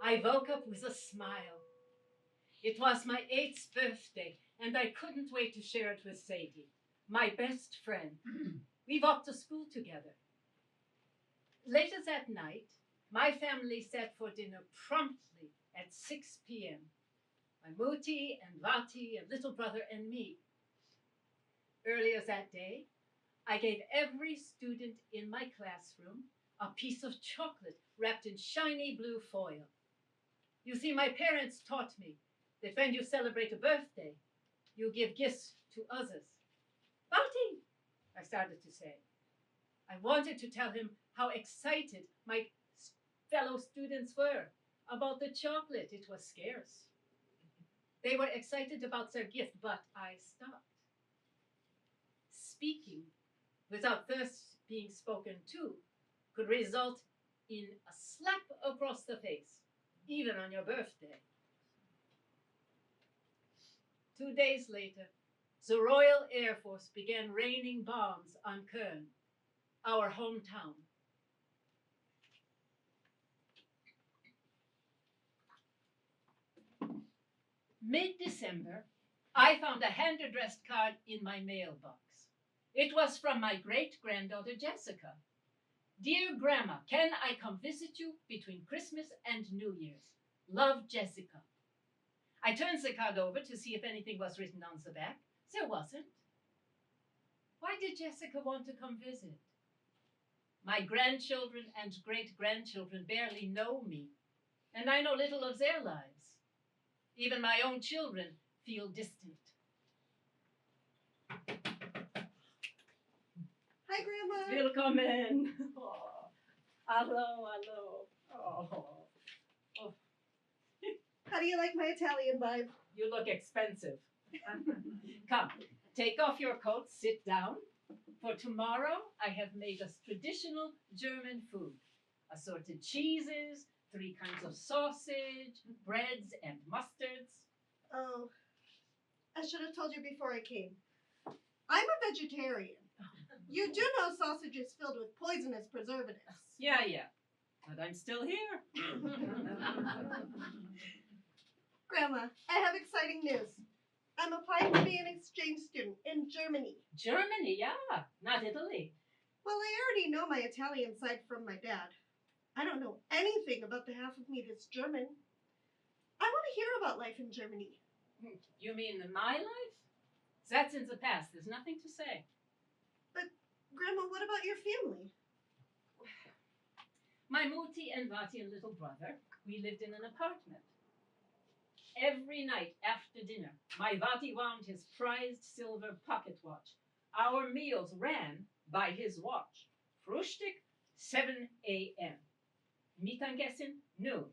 I woke up with a smile. It was my 8th birthday, and I couldn't wait to share it with Sadie, my best friend. We walked to school together. Later that night, my family sat for dinner promptly at 6 p.m. My Muti and Vati and little brother and me. Earlier that day, I gave every student in my classroom a piece of chocolate wrapped in shiny blue foil. You see, my parents taught me that when you celebrate a birthday, you give gifts to others. Vati, I started to say. I wanted to tell him how excited my fellow students were about the chocolate. It was scarce. They were excited about their gift, but I stopped. Speaking without first being spoken to could result in a slap across the face, even on your birthday. 2 days later, the Royal Air Force began raining bombs on Köln, our hometown. Mid-December, I found a hand-addressed card in my mailbox. It was from my great-granddaughter Jessica. Dear Grandma, can I come visit you between Christmas and New Year's? Love, Jessica. I turned the card over to see if anything was written on the back. There wasn't. Why did Jessica want to come visit? My grandchildren and great-grandchildren barely know me, and I know little of their lives. Even my own children feel distant. Hi, Grandma. Willkommen. Oh, hello, hello. Oh. Oh, How do you like my Italian vibe? you look expensive. Come, take off your coat, sit down. For tomorrow, I have made us traditional German food. Assorted cheeses, 3 kinds of sausage, breads, and mustards. Oh, I should have told you before I came. I'm a vegetarian. You do know sausage is filled with poisonous preservatives. Yeah, but I'm still here. Grandma, I have exciting news. I'm applying to be an exchange student in Germany. Germany, yeah, not Italy. Well, I already know my Italian side from my dad. I don't know anything about the half of me that's German. I want to hear about life in Germany. You mean my life? That's in the past. There's nothing to say. Grandma, what about your family? My Muti and Vati and little brother, we lived in an apartment. Every night after dinner, my Vati wound his prized silver pocket watch. Our meals ran by his watch. Frühstück, 7 a.m. Mittagessen, noon.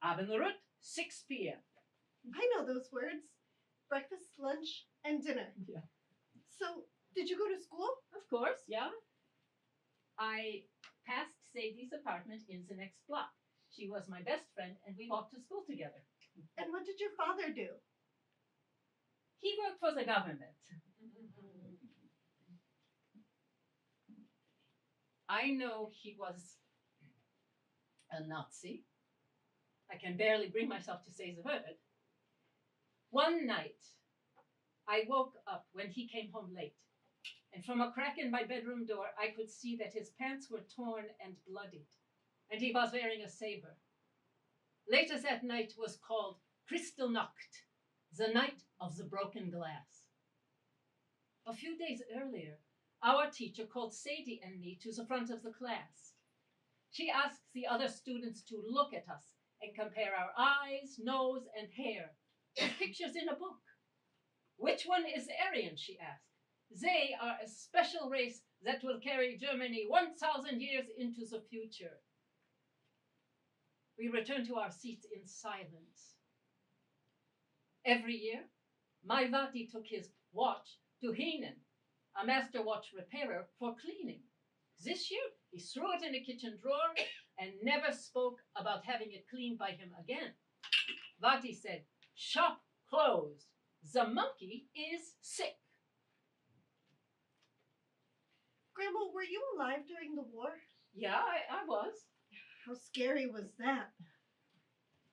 Abendbrot, 6 p.m. I know those words. Breakfast, lunch, and dinner. Yeah. So, did you go to school? Of course, yeah. I passed Sadie's apartment in the next block. She was my best friend, and we walked to school together. And what did your father do? He worked for the government. I know he was a Nazi. I can barely bring myself to say the word. One night, I woke up when he came home late, and from a crack in my bedroom door, I could see that his pants were torn and bloodied, and he was wearing a saber. Later that night was called Kristallnacht, the night of the broken glass. A few days earlier, our teacher called Sadie and me to the front of the class. She asked the other students to look at us and compare our eyes, nose, and hair with pictures in a book. Which one is Aryan, she asked. They are a special race that will carry Germany 1,000 years into the future. We returned to our seats in silence. Every year, my Vati took his watch to Hinen, a master watch repairer, for cleaning. This year, he threw it in a kitchen drawer and never spoke about having it cleaned by him again. Vati said, "Shop closed. The monkey is sick." Grandma, were you alive during the war? Yeah, I was. How scary was that?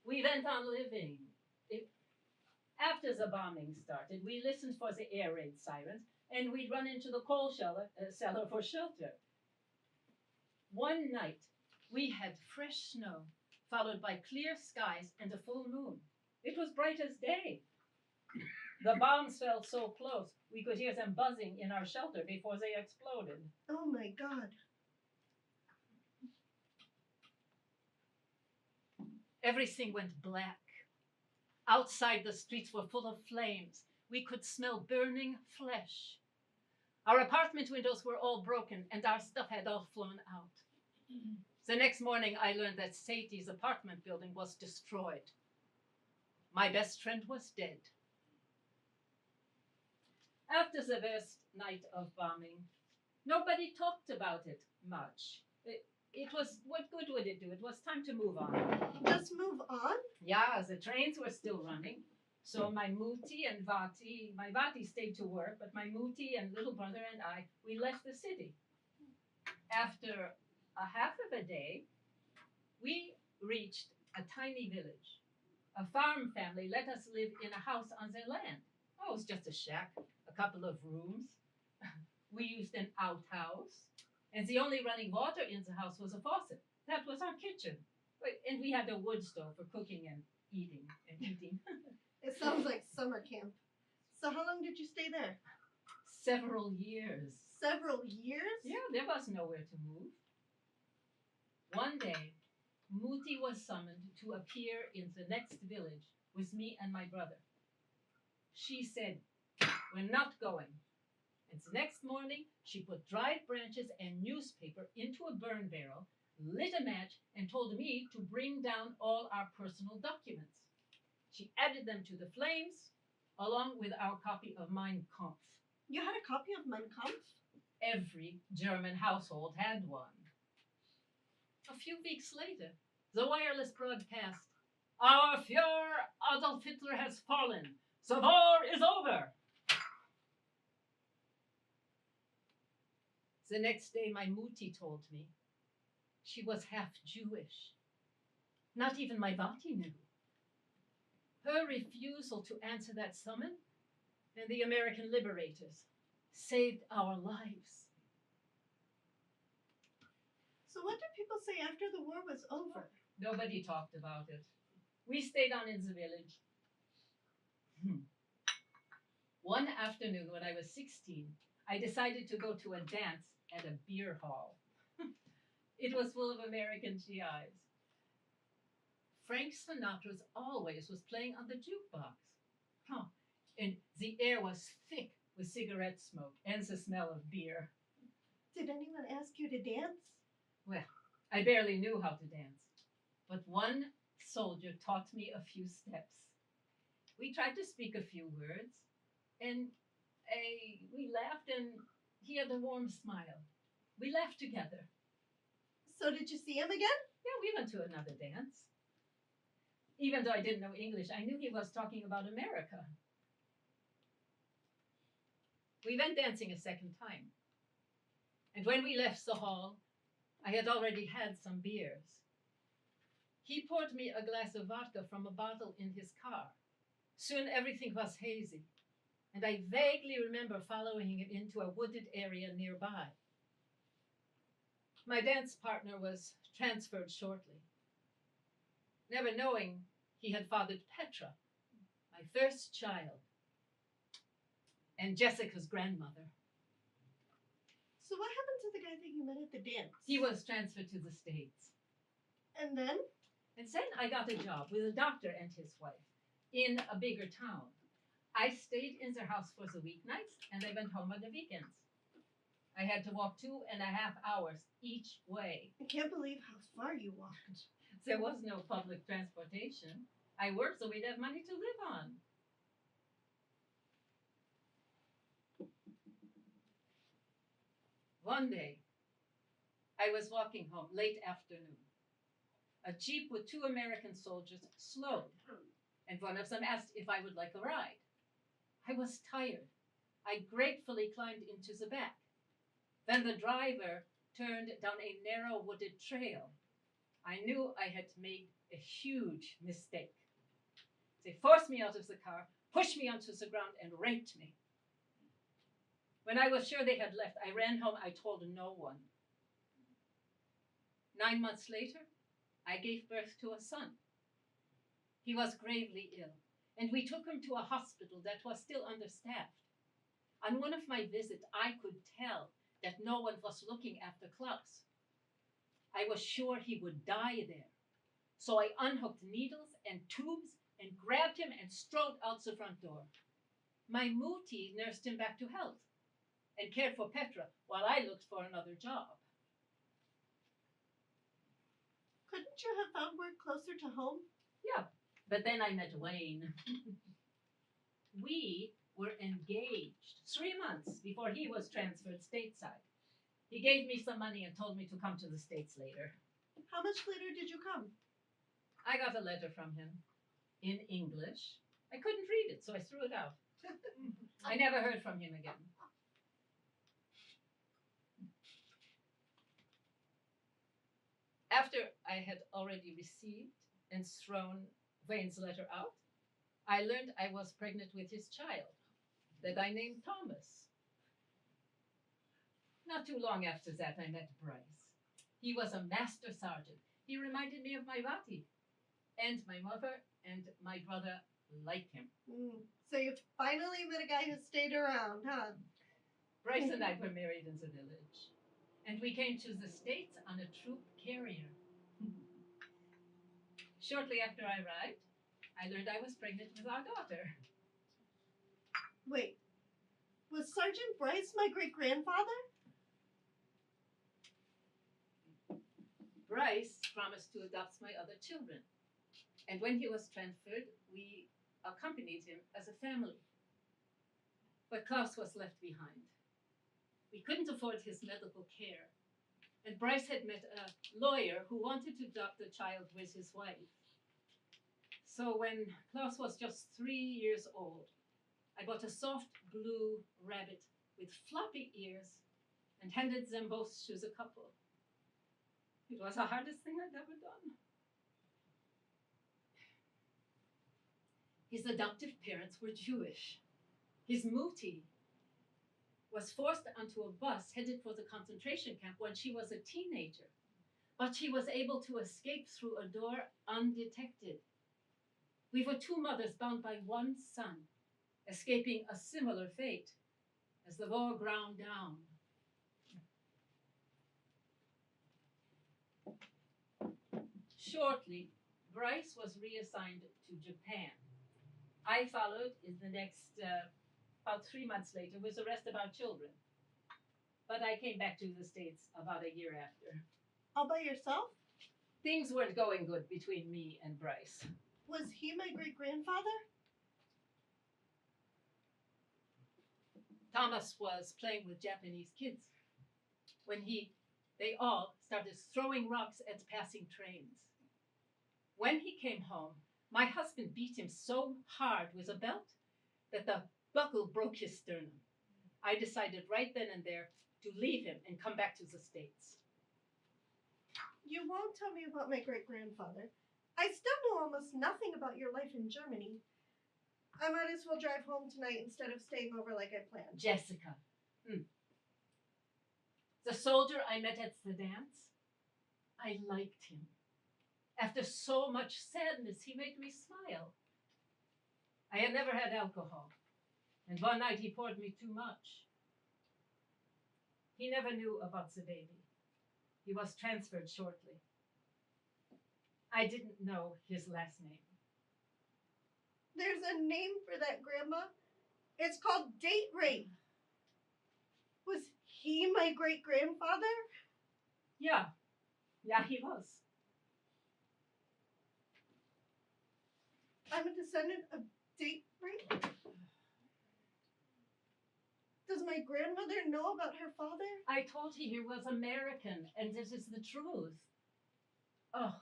We went on living. It, After the bombing started, we listened for the air raid sirens, and we'd run into the cellar for shelter. One night, we had fresh snow, followed by clear skies and a full moon. It was bright as day. The bombs fell so close, we could hear them buzzing in our shelter before they exploded. Oh my God. Everything went black. Outside, the streets were full of flames. We could smell burning flesh. Our apartment windows were all broken, and our stuff had all flown out. The next morning, I learned that Sadie's apartment building was destroyed. My best friend was dead. After the first night of bombing, nobody talked about it much. It was, what good would it do? It was time to move on. Just move on? Yeah, the trains were still running. So my Muti and Vati, my Vati stayed to work, but my Muti and little brother and I, we left the city. After a half of a day, we reached a tiny village. A farm family let us live in a house on their land. Oh, it was just a shack, a couple of rooms. We used an outhouse, and the only running water in the house was a faucet. That was our kitchen. And we had a wood stove for cooking and eating and eating. It sounds like summer camp. So how long did you stay there? Several years. Several years? Yeah, there was nowhere to move. One day, Muti was summoned to appear in the next village with me and my brother. She said, "We're not going." And the next morning, she put dried branches and newspaper into a burn barrel, lit a match, and told me to bring down all our personal documents. She added them to the flames, along with our copy of Mein Kampf. You had a copy of Mein Kampf? Every German household had one. A few weeks later, the wireless broadcast, "Our Fuhrer Adolf Hitler has fallen. The war is over." The next day, my Muti told me she was half Jewish. Not even my Vati knew. Her refusal to answer that summon and the American liberators saved our lives. So what did people say after the war was over? Nobody talked about it. We stayed on in the village. One afternoon when I was 16, I decided to go to a dance at a beer hall. It was full of American GIs. Frank Sinatra's Always was playing on the jukebox. And the air was thick with cigarette smoke and the smell of beer. Did anyone ask you to dance? Well, I barely knew how to dance, but one soldier taught me a few steps. We tried to speak a few words, and we laughed, and he had a warm smile. We laughed together. So did you see him again? Yeah, we went to another dance. Even though I didn't know English, I knew he was talking about America. We went dancing a second time. And when we left the hall, I had already had some beers. He poured me a glass of vodka from a bottle in his car. Soon everything was hazy, and I vaguely remember following him into a wooded area nearby. My dance partner was transferred shortly. Never knowing he had fathered Petra, my first child, and Jessica's grandmother. So what happened to the guy that you met at the dance? He was transferred to the States. And then? And then I got a job with a doctor and his wife in a bigger town. I stayed in their house for the weeknights, and I went home on the weekends. I had to walk 2.5 hours each way. I can't believe how far you walked. There was no public transportation. I worked so we'd have money to live on. One day, I was walking home late afternoon. A jeep with 2 American soldiers slowed, and one of them asked if I would like a ride. I was tired. I gratefully climbed into the back. Then the driver turned down a narrow wooded trail. I knew I had made a huge mistake. They forced me out of the car, pushed me onto the ground, and raped me. When I was sure they had left, I ran home. I told no one. 9 months later, I gave birth to a son. He was gravely ill, and we took him to a hospital that was still understaffed. On one of my visits, I could tell that no one was looking after Klaus. I was sure he would die there. So I unhooked needles and tubes and grabbed him and strode out the front door. My Mutti nursed him back to health and cared for Petra while I looked for another job. Couldn't you have found work closer to home? Yeah, but then I met Wayne. We were engaged 3 months before he was transferred stateside. He gave me some money and told me to come to the States later. How much later did you come? I got a letter from him in English. I couldn't read it, so I threw it out. I never heard from him again. After I had already received and thrown Wayne's letter out, I learned I was pregnant with his child, that I named Thomas. Not too long after that, I met Bryce. He was a master sergeant. He reminded me of my Vati. And my mother and my brother liked him. So you finally met a guy who stayed around, huh? Bryce and I were married in the village. And we came to the States on a troop carrier. Shortly after I arrived, I learned I was pregnant with our daughter. Wait, was Sergeant Bryce my great-grandfather? Bryce promised to adopt my other children. And when he was transferred, we accompanied him as a family. But Klaus was left behind. We couldn't afford his medical care. And Bryce had met a lawyer who wanted to adopt the child with his wife. So when Klaus was just 3 years old, I bought a soft blue rabbit with floppy ears and handed them both to the couple. It was the hardest thing I'd ever done. His adoptive parents were Jewish. His Mutti was forced onto a bus headed for the concentration camp when she was a teenager, but she was able to escape through a door undetected. We were two mothers bound by one son, escaping a similar fate as the war ground down. Shortly, Bryce was reassigned to Japan. I followed in the next, about 3 months later, with the rest of our children. But I came back to the States about a year after. All by yourself? Things weren't going good between me and Bryce. Was he my great-grandfather? Thomas was playing with Japanese kids when they all started throwing rocks at passing trains. When he came home, my husband beat him so hard with a belt that the buckle broke his sternum. I decided right then and there to leave him and come back to the States. You won't tell me about my great-grandfather. I still know almost nothing about your life in Germany. I might as well drive home tonight instead of staying over like I planned. Jessica. The soldier I met at the dance, I liked him. After so much sadness, he made me smile. I had never had alcohol, and one night he poured me too much. He never knew about the baby. He was transferred shortly. I didn't know his last name. There's a name for that, Grandma. It's called date rape. Was he my great-grandfather? Yeah, he was. I'm a descendant of date rape? Does my grandmother know about her father? I told you he was American, and this is the truth. Oh,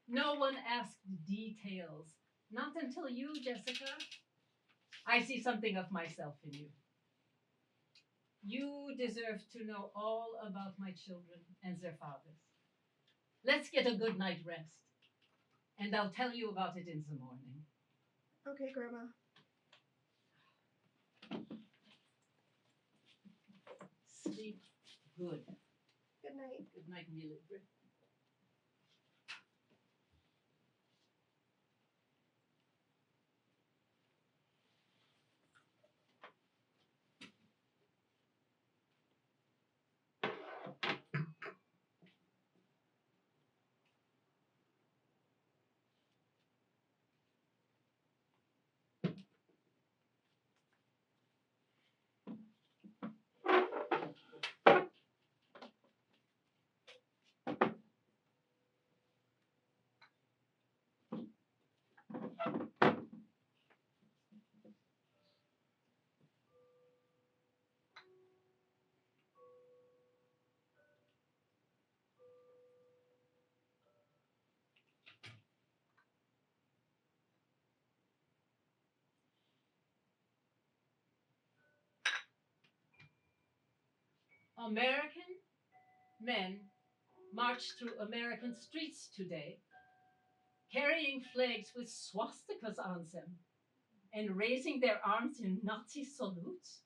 no one asked details. Not until you, Jessica. I see something of myself in you. You deserve to know all about my children and their fathers. Let's get a good night rest. And I'll tell you about it in the morning. Okay, Grandma. Sleep good. Good night. Good night, Mildred. American men marched through American streets today, carrying flags with swastikas on them and raising their arms in Nazi salutes.